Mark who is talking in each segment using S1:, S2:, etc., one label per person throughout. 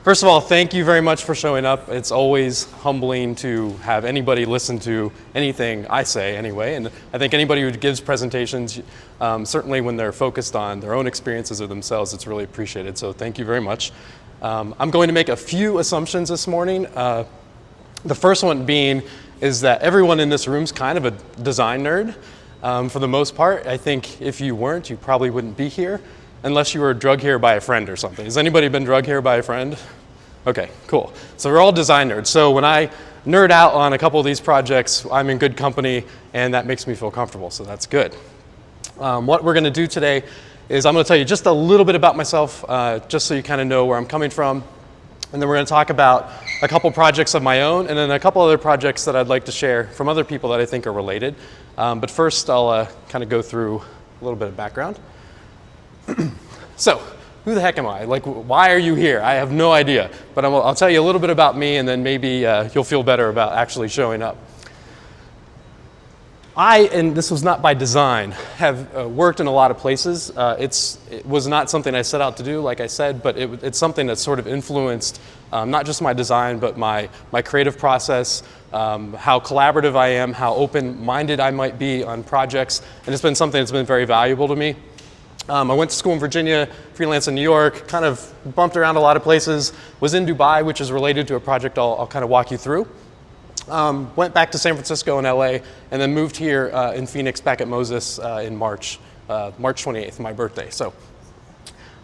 S1: First of all, thank you very much for showing up. It's always humbling to have anybody listen to anything I say anyway, and I think anybody who gives presentations, certainly when they're focused on their own experiences or themselves, it's really appreciated, so thank you very much. I'm going to make a few assumptions this morning. The first one being is that everyone in this room is kind of a design nerd for the most part. I think if you weren't, you probably wouldn't be here. Unless you were drugged here by a friend or something. Has anybody been drugged here by a friend? Okay, cool. So we're all design nerds. So when I nerd out on a couple of these projects, I'm in good company, and that makes me feel comfortable, so that's good. What we're gonna do today is I'm gonna tell you just a little bit about myself, just so you kind of know where I'm coming from. And then we're gonna talk about a couple projects of my own, and then a couple other projects that I'd like to share from other people that I think are related. But first, I'll kind of go through a little bit of background. So, who the heck am I? Like, why are you here? I have no idea, but I'll tell you a little bit about me, and then maybe you'll feel better about actually showing up. And this was not by design, have worked in a lot of places. It was not something I set out to do, like I said, but it's something that sort of influenced not just my design, but my creative process, how collaborative I am, how open-minded I might be on projects, and it's been something that's been very valuable to me. I went to school in Virginia, freelanced in New York, kind of bumped around a lot of places, was in Dubai, which is related to a project I'll kind of walk you through. Went back to San Francisco and LA, and then moved here in Phoenix back at Moses in March 28th, my birthday. So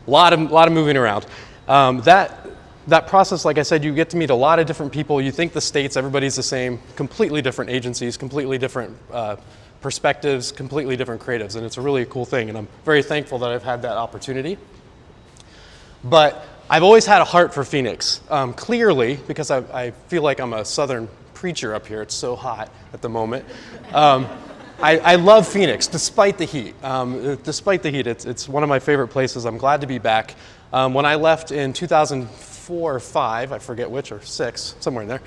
S1: a lot of moving around. That process, like I said, you get to meet a lot of different people. You think the States, everybody's the same, completely different agencies, completely different perspectives, completely different creatives, and it's a really cool thing, and I'm very thankful that I've had that opportunity. But I've always had a heart for Phoenix, clearly, because I feel like I'm a southern preacher up here. It's so hot at the moment. I love Phoenix, despite the heat. It's one of my favorite places. I'm glad to be back. When I left in 2004 or 5, I forget which, or 6, somewhere in there,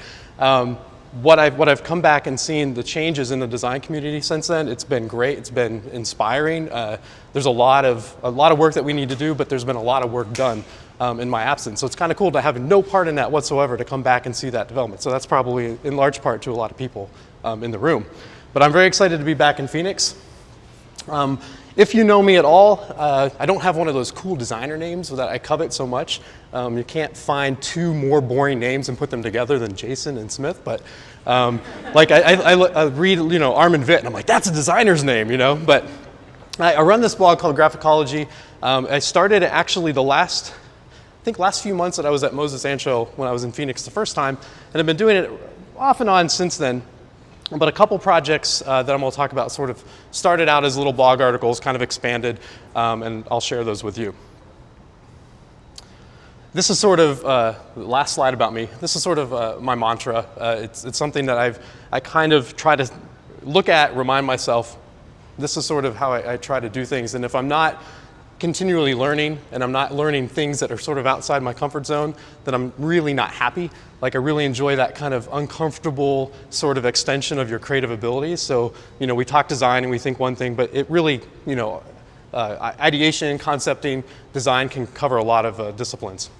S1: what I've come back and seen the changes in the design community since then, it's been great. It's been inspiring. There's a lot of work that we need to do, but there's been a lot of work done in my absence. So it's kind of cool to have no part in that whatsoever, to come back and see that development. So that's probably in large part to a lot of people in the room. But I'm very excited to be back in Phoenix. If you know me at all, I don't have one of those cool designer names that I covet so much. You can't find two more boring names and put them together than Jason and Smith, but like I read, Armin Witt, and I'm like, that's a designer's name, But I run this blog called Graphicology. I started actually last few months that I was at Moses Ancho when I was in Phoenix the first time, and I've been doing it off and on since then. But a couple projects that I'm going to talk about sort of started out as little blog articles, kind of expanded, and I'll share those with you. This is sort of, the last slide about me, this is sort of my mantra. It's something that I kind of try to look at, remind myself, this is sort of how I try to do things. And if I'm not continually learning, and I'm not learning things that are sort of outside my comfort zone, then I'm really not happy. Like, I really enjoy that kind of uncomfortable sort of extension of your creative abilities. So, we talk design and we think one thing, but it really, ideation, concepting, design can cover a lot of disciplines.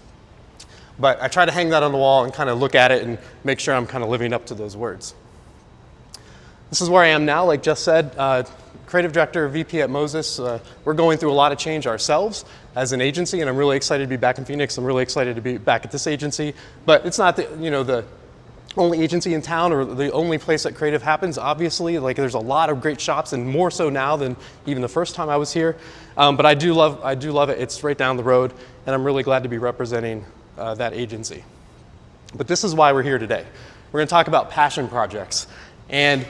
S1: But I try to hang that on the wall and kind of look at it and make sure I'm kind of living up to those words. This is where I am now, like Jess said, creative director, VP at Moses. We're going through a lot of change ourselves as an agency, and I'm really excited to be back in Phoenix. I'm really excited to be back at this agency, but it's not the only agency in town or the only place that creative happens. Obviously, like, there's a lot of great shops, and more so now than even the first time I was here. But I do love it. It's right down the road, and I'm really glad to be representing that agency. But this is why we're here today. We're going to talk about passion projects, and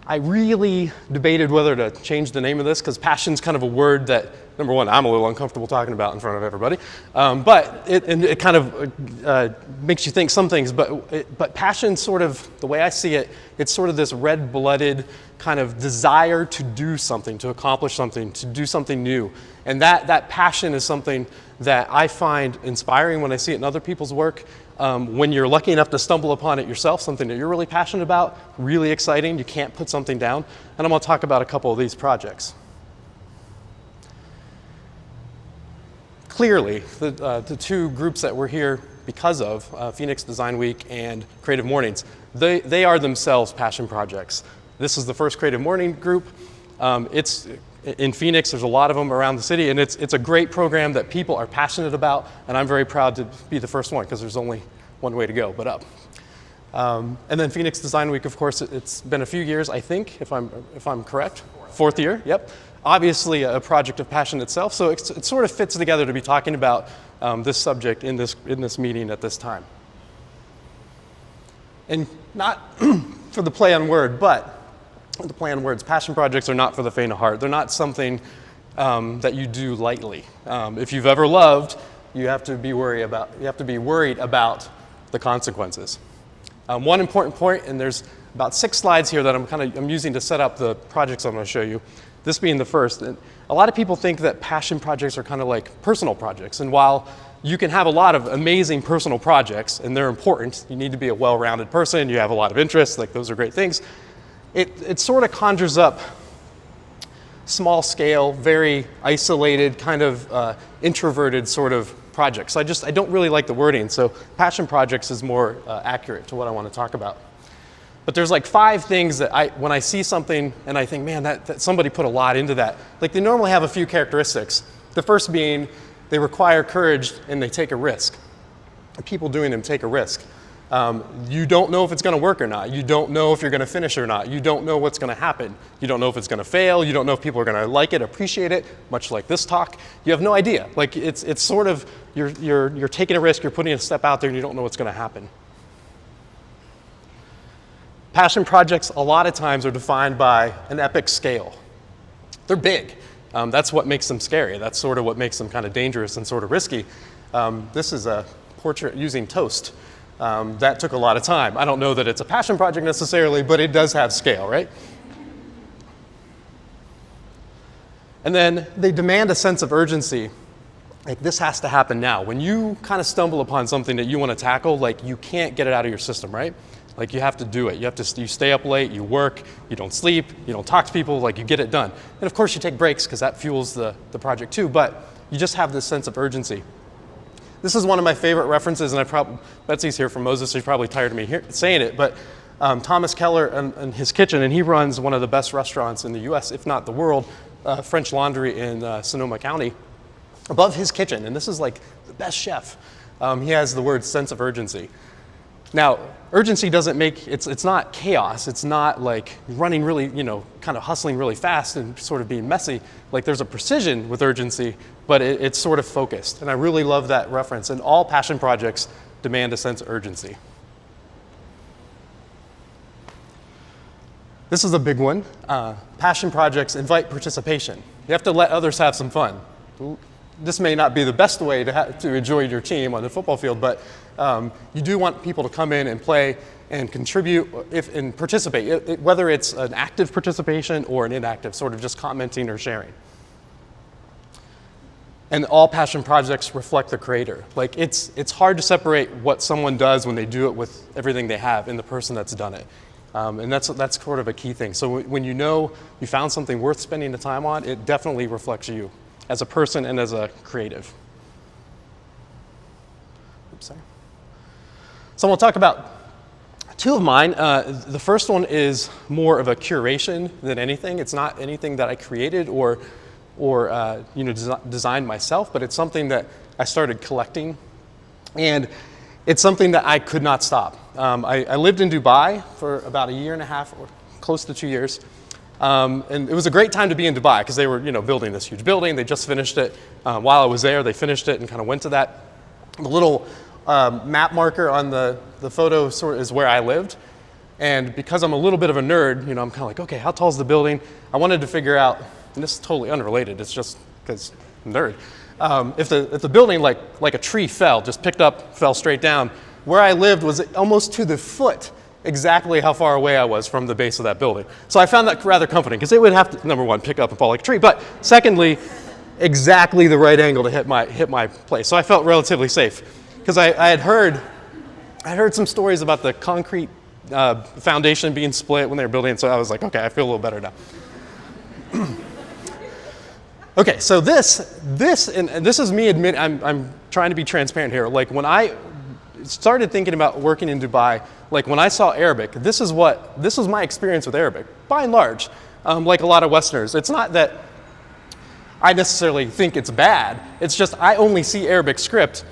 S1: I really debated whether to change the name of this, because passion's kind of a word that, number one, I'm a little uncomfortable talking about in front of everybody, but it kind of makes you think some things, but passion, sort of, the way I see it, it's sort of this red-blooded kind of desire to do something, to accomplish something, to do something new. And that passion is something that I find inspiring when I see it in other people's work. When you're lucky enough to stumble upon it yourself, something that you're really passionate about, really exciting, you can't put something down. And I'm going to talk about a couple of these projects. Clearly, the two groups that we're here because of Phoenix Design Week and Creative Mornings. They are themselves passion projects. This is the first Creative Morning group. It's in Phoenix. There's a lot of them around the city, and it's a great program that people are passionate about, and I'm very proud to be the first one because there's only one way to go, but up. And then Phoenix Design Week, of course, it's been a few years, I think, if I'm correct. Fourth year, yep. Obviously a project of passion itself, so it sort of fits together to be talking about this subject in this meeting at this time. And not for the play on word, but the play on words, passion projects are not for the faint of heart. They're not something that you do lightly. If you've ever loved, you have to be worried about the consequences. One important point, and there's about 6 slides here that I'm using to set up the projects I'm going to show you. This being the first. And a lot of people think that passion projects are kind of like personal projects. And while you can have a lot of amazing personal projects, and they're important, you need to be a well-rounded person, you have a lot of interests, like those are great things, it sort of conjures up small scale, very isolated, kind of introverted sort of projects. I don't really like the wording, so passion projects is more accurate to what I want to talk about. But there's like 5 things that when I see something and I think, man, that somebody put a lot into that. Like they normally have a few characteristics. The first being they require courage and they take a risk. The people doing them take a risk. You don't know if it's going to work or not. You don't know if you're going to finish or not. You don't know what's going to happen. You don't know if it's going to fail. You don't know if people are going to like it, appreciate it, much like this talk. You have no idea. Like it's sort of, you're taking a risk, you're putting a step out there and you don't know what's going to happen. Passion projects a lot of times are defined by an epic scale. They're big. That's what makes them scary. That's sort of what makes them kind of dangerous and sort of risky. This is a portrait using toast. That took a lot of time. I don't know that it's a passion project necessarily, but it does have scale, right? And then they demand a sense of urgency. Like this has to happen now. When you kind of stumble upon something that you want to tackle, like you can't get it out of your system, right? Like you have to do it. You stay up late, you work, you don't sleep, you don't talk to people, like you get it done. And of course you take breaks because that fuels the project too, but you just have this sense of urgency. This is one of my favorite references, and Betsy's here from Moses, so she's probably tired of me saying it, but Thomas Keller and his kitchen, and he runs one of the best restaurants in the US, if not the world, French Laundry in Sonoma County. Above his kitchen, and this is like the best chef, he has the word sense of urgency. Now, urgency doesn't make, it's not chaos. It's not like running really, kind of hustling really fast and sort of being messy. Like there's a precision with urgency, but it's sort of focused. And I really love that reference. And all passion projects demand a sense of urgency. This is a big one. Passion projects invite participation. You have to let others have some fun. This may not be the best way to enjoy your team on the football field, but you do want people to come in and play and contribute and participate, whether it's an active participation or an inactive, sort of just commenting or sharing. And all passion projects reflect the creator. Like it's hard to separate what someone does when they do it with everything they have in the person that's done it. And that's sort of a key thing. So when you know you found something worth spending the time on, it definitely reflects you as a person and as a creative. Oops, sorry. So I'm going to talk about 2 of mine. The first one is more of a curation than anything. It's not anything that I created or designed myself, but it's something that I started collecting. And it's something that I could not stop. I lived in Dubai for about 1.5 years, or close to 2 years. And it was a great time to be in Dubai because they were, building this huge building. They just finished it. While I was there, they finished it and kind of went to that. The little map marker on the photo sort of is where I lived. And because I'm a little bit of a nerd, I'm kind of like, okay, how tall is the building? I wanted to figure out, and this is totally unrelated, it's just because I'm a nerd. If the building, like a tree fell, just picked up, fell straight down, where I lived was almost to the foot exactly how far away I was from the base of that building. So I found that rather comforting because it would have to, number one, pick up and fall like a tree, but secondly, exactly the right angle to hit my place. So I felt relatively safe because I had heard some stories about the concrete foundation being split when they were building it, so I was like, okay, I feel a little better now. Okay, so this is me admitting, I'm trying to be transparent here. Like when I started thinking about working in Dubai, like when I saw Arabic, this was my experience with Arabic, by and large. Like a lot of Westerners. It's not that I necessarily think it's bad, it's just I only see Arabic script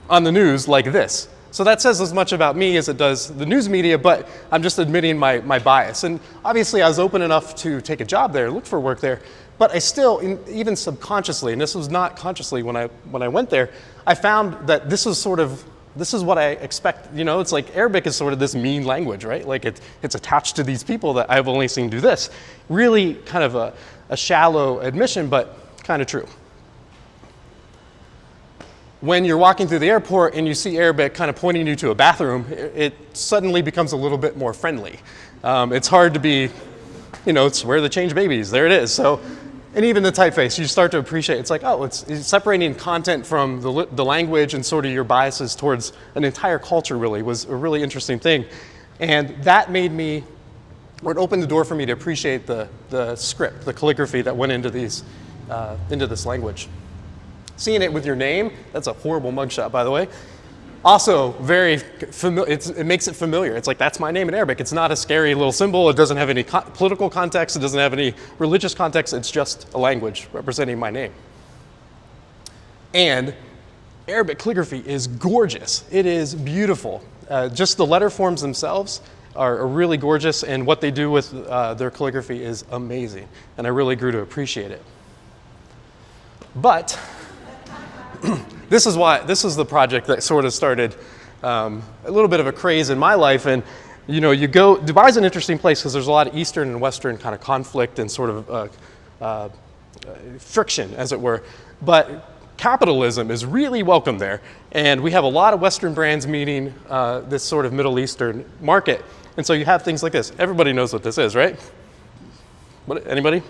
S1: on the news like this. So that says as much about me as it does the news media, but I'm just admitting my bias. And obviously I was open enough to take a job there, look for work there, but I still, even subconsciously, and this was not consciously when I went there, I found that this is what I expect. You know, it's like Arabic is sort of this mean language, right? Like it's attached to these people that I've only seen do this. Really kind of a shallow admission, but kind of true. When you're walking through the airport and you see Arabic kind of pointing you to a bathroom, it suddenly becomes a little bit more friendly. It's hard to be, you know, it's where they change babies, there it is. So, and even the typeface, you start to appreciate, it's like, oh, it's separating content from the language and sort of your biases towards an entire culture really was a really interesting thing. And that made me, or it opened the door for me to appreciate the script, the calligraphy that went into this language. Seeing it with your name, that's a horrible mugshot, by the way. Also, very familiar, it makes it familiar. It's like, that's my name in Arabic. It's not a scary little symbol. It doesn't have any political context. It doesn't have any religious context. It's just a language representing my name. And Arabic calligraphy is gorgeous. It is beautiful. Just the letter forms themselves are really gorgeous, and what they do with their calligraphy is amazing. And I really grew to appreciate it. But this is the project that sort of started a little bit of a craze in my life. And you know, Dubai's an interesting place because there's a lot of Eastern and Western kind of conflict and sort of friction, as it were. But capitalism is really welcome there. And we have a lot of Western brands meeting this sort of Middle Eastern market. And so you have things like this. Everybody knows what this is, right? Anybody?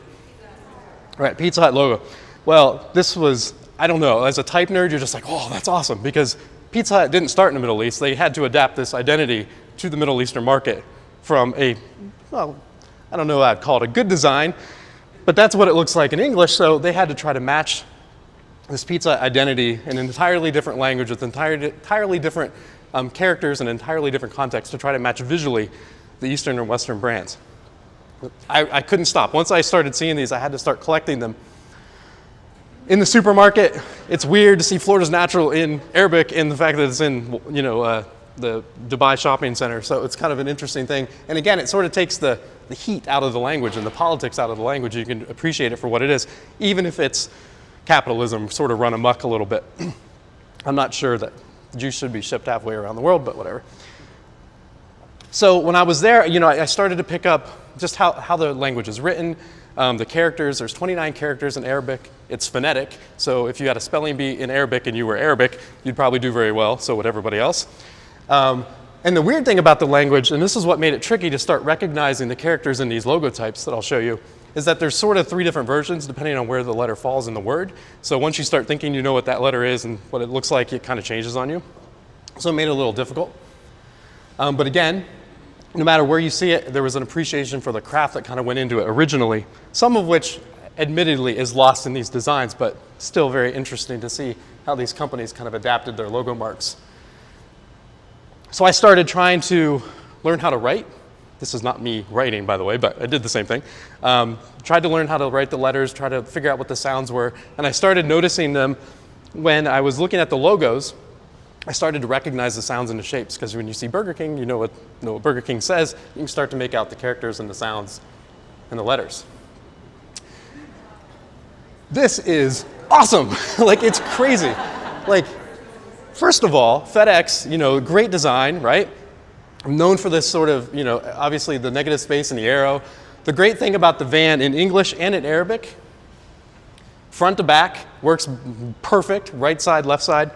S1: Right, Pizza Hut logo. Well, this was, I don't know, as a type nerd, you're just like, oh, that's awesome, because Pizza Hut didn't start in the Middle East. They had to adapt this identity to the Middle Eastern market from well, I don't know what I'd call it a good design, but that's what it looks like in English, so they had to try to match this Pizza Hut identity in an entirely different language with entirely different characters and entirely different context to try to match visually the Eastern and Western brands. I couldn't stop. Once I started seeing these, I had to start collecting them. In the supermarket, it's weird to see Florida's Natural in Arabic and the fact that it's in, you know, the Dubai shopping center. So it's kind of an interesting thing. And again, it sort of takes the heat out of the language and the politics out of the language. You can appreciate it for what it is, even if it's capitalism sort of run amok a little bit. I'm not sure that juice should be shipped halfway around the world, but whatever. So when I was there, you know, I started to pick up just how the language is written. The characters, there's 29 characters in Arabic. It's phonetic, so if you had a spelling bee in Arabic and you were Arabic, you'd probably do very well, so would everybody else. And the weird thing about the language, and this is what made it tricky to start recognizing the characters in these logotypes that I'll show you, is that there's sort of 3 different versions depending on where the letter falls in the word. So once you start thinking you know what that letter is and what it looks like, it kind of changes on you. So it made it a little difficult. But again, no matter where you see it, there was an appreciation for the craft that kind of went into it originally, some of which admittedly is lost in these designs, but still very interesting to see how these companies kind of adapted their logo marks. So I started trying to learn how to write. This is not me writing, by the way, but I did the same thing. Tried to learn how to write the letters, try to figure out what the sounds were, and I started noticing them when I was looking at the logos. I started to recognize the sounds and the shapes, because when you see Burger King, you know what Burger King says. You can start to make out the characters and the sounds and the letters. This is awesome. Like, it's crazy. Like, first of all, FedEx, you know, great design, right? I'm known for this sort of, you know, obviously the negative space and the arrow. The great thing about the van in English and in Arabic, front to back, works perfect, right side, left side.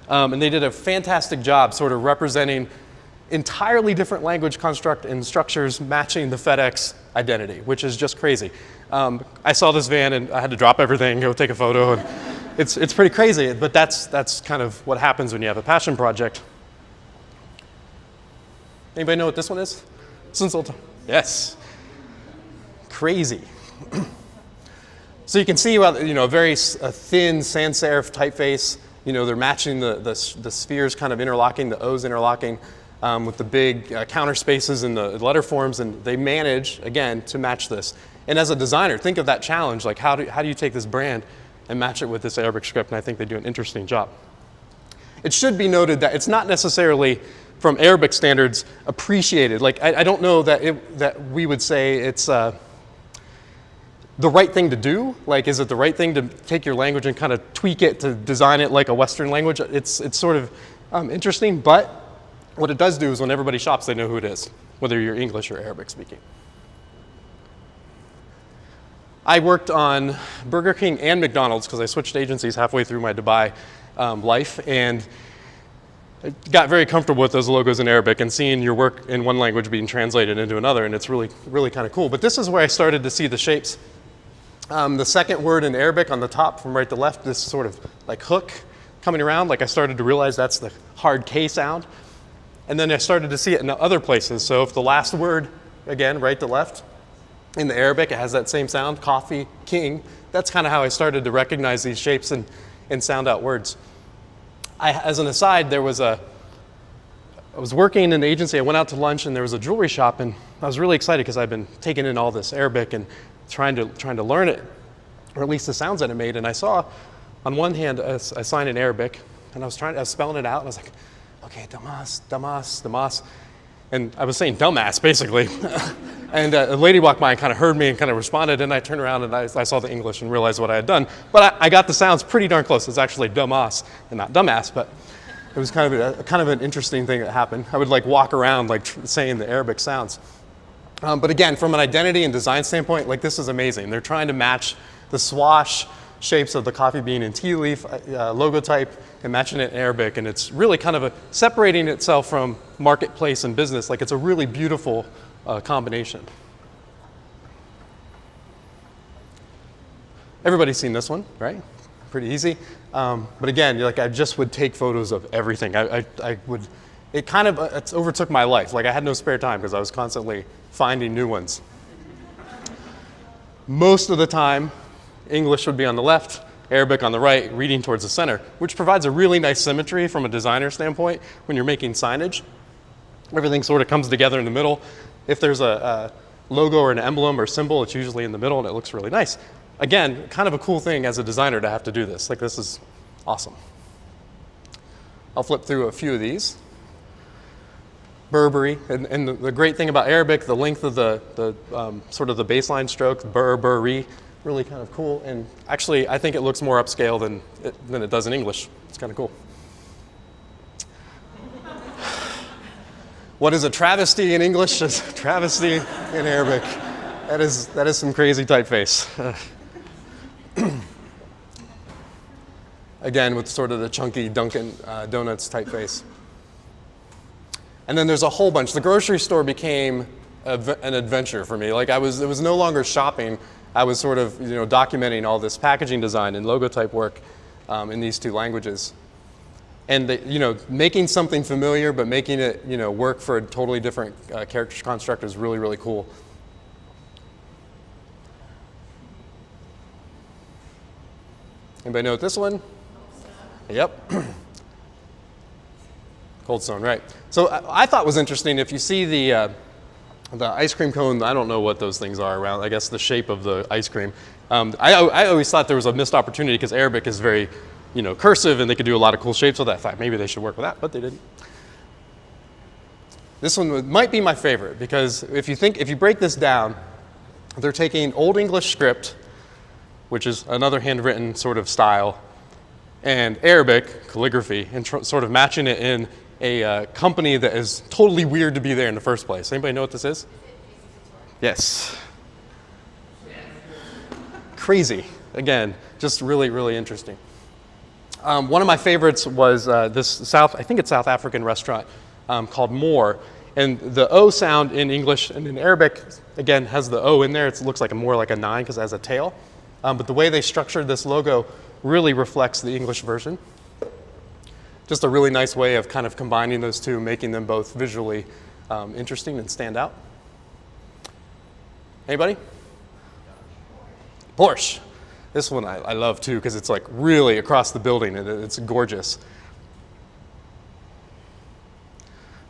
S1: And they did a fantastic job sort of representing entirely different language construct and structures matching the FedEx identity, which is just crazy. I saw this van and I had to drop everything, go take a photo, and it's pretty crazy, but that's kind of what happens when you have a passion project. Anybody know what this one is? Yes. Crazy. So you can see, well, you know, a thin sans serif typeface. they're matching the spheres kind of interlocking, the O's interlocking with the big counter spaces in the letter forms, and they manage, again, to match this. And as a designer, think of that challenge, like how do you take this brand and match it with this Arabic script, and I think they do an interesting job. It should be noted that it's not necessarily, from Arabic standards, appreciated. Like, I don't know that we would say it's the right thing to do. Like, is it the right thing to take your language and kind of tweak it to design it like a Western language? It's sort of interesting, but what it does do is when everybody shops, they know who it is, whether you're English or Arabic speaking. I worked on Burger King and McDonald's because I switched agencies halfway through my Dubai life, and I got very comfortable with those logos in Arabic and seeing your work in one language being translated into another, and it's really, really kind of cool. But this is where I started to see the shapes. The second word in Arabic on the top from right to left, this sort of like hook coming around, like I started to realize that's the hard K sound. And then I started to see it in other places. So if the last word, again, right to left, in the Arabic, it has that same sound, coffee, king. That's kind of how I started to recognize these shapes and sound out words. As an aside, I was working in an agency. I went out to lunch, and there was a jewelry shop, and I was really excited because I've been taking in all this Arabic and trying to learn it, or at least the sounds that it made. And I saw, on one hand, a sign in Arabic, and I was spelling it out, and I was like, okay, Damas. And I was saying dumbass, basically. And a lady walked by and kind of heard me and kind of responded, and I turned around and I saw the English and realized what I had done. But I got the sounds pretty darn close. It's actually Damas and not dumbass, but it was kind of an interesting thing that happened. I would like walk around like saying the Arabic sounds. But again, from an identity and design standpoint, like this is amazing. They're trying to match the swash shapes of the coffee bean and tea leaf logo type and matching it in Arabic, and it's really kind of separating itself from marketplace and business. Like it's a really beautiful combination. Everybody's seen this one, right? Pretty easy. But again, like I just would take photos of everything. It overtook my life. Like I had no spare time because I was constantly finding new ones. Most of the time, English would be on the left, Arabic on the right, reading towards the center, which provides a really nice symmetry from a designer standpoint when you're making signage. Everything sort of comes together in the middle. If there's a logo or an emblem or symbol, it's usually in the middle and it looks really nice. Again, kind of a cool thing as a designer to have to do this. Like this is awesome. I'll flip through a few of these. Burberry, and the great thing about Arabic, the length of the sort of the baseline stroke, Burberry, really kind of cool. And actually, I think it looks more upscale than it does in English. It's kind of cool. What is a travesty in English is a travesty in Arabic. That is some crazy typeface. Again, with sort of the chunky Dunkin' Donuts typeface. And then there's a whole bunch. The grocery store became an adventure for me. Like it was no longer shopping. I was sort of documenting all this packaging design and logo type work in these two languages. And making something familiar but making it work for a totally different character construct is really, really cool. Anybody know this one? Yep. Cold Stone, right. So I thought was interesting, if you see the ice cream cone, I don't know what those things are around, I guess the shape of the ice cream. I always thought there was a missed opportunity because Arabic is very cursive and they could do a lot of cool shapes with that. Fact, maybe they should work with that, but they didn't. This one might be my favorite because if you break this down, they're taking Old English script, which is another handwritten sort of style, and Arabic calligraphy, and sort of matching it in a company that is totally weird to be there in the first place. Anybody know what this is? Yes. Crazy. Again, just really, really interesting. One of my favorites was I think it's South African restaurant called More. And the O sound in English and in Arabic, again, has the O in there. It looks more like a 9 because it has a tail. But the way they structured this logo really reflects the English version. Just a really nice way of kind of combining those two, making them both visually interesting and stand out. Anybody? Porsche. This one I love too because it's like really across the building and it's gorgeous.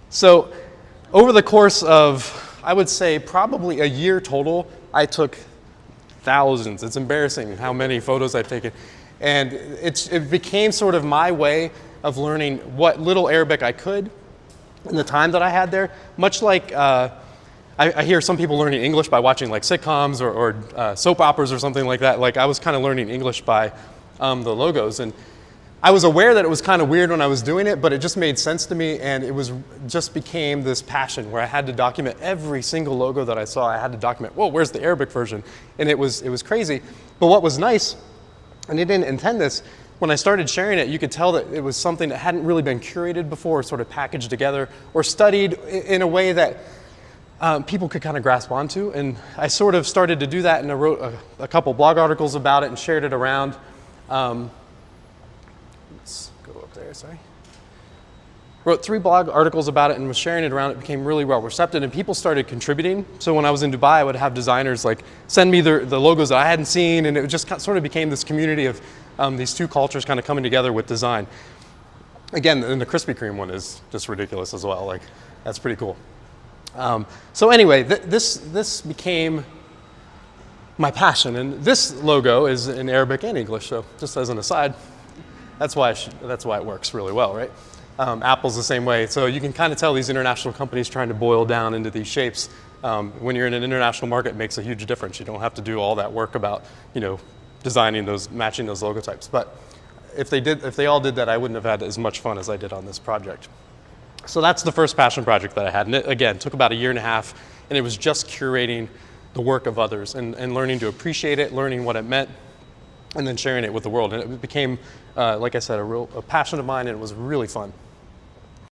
S1: So over the course of, I would say probably a year total, I took thousands. It's embarrassing how many photos I've taken. And it became sort of my way of learning what little Arabic I could in the time that I had there. Much like I hear some people learning English by watching like sitcoms or soap operas or something like that. Like I was kind of learning English by the logos. And I was aware that it was kind of weird when I was doing it, but it just made sense to me, and it was just became this passion where I had to document every single logo that I saw. I had to document, whoa, where's the Arabic version? And it was crazy. But what was nice, and I didn't intend this, when I started sharing it, you could tell that it was something that hadn't really been curated before, sort of packaged together, or studied in a way that people could kind of grasp onto. And I sort of started to do that, and I wrote a couple blog articles about it and shared it around. Let's go up there, sorry. Wrote 3 blog articles about it and was sharing it around. It became really well received, and people started contributing. So when I was in Dubai, I would have designers like send me the logos that I hadn't seen, and it just sort of became this community of these two cultures kind of coming together with design. Again, and the Krispy Kreme one is just ridiculous as well. Like, that's pretty cool. So anyway, this became my passion, and this logo is in Arabic and English. So just as an aside, that's why it works really well, right? Apple's the same way. So you can kind of tell these international companies trying to boil down into these shapes. When you're in an international market, it makes a huge difference. You don't have to do all that work about, designing those, matching those logotypes. But if they all did that, I wouldn't have had as much fun as I did on this project. So that's the first passion project that I had. And it, again, took about a year and a half, and it was just curating the work of others and learning to appreciate it, learning what it meant, and then sharing it with the world. And it became, like I said, a passion of mine, and it was really fun.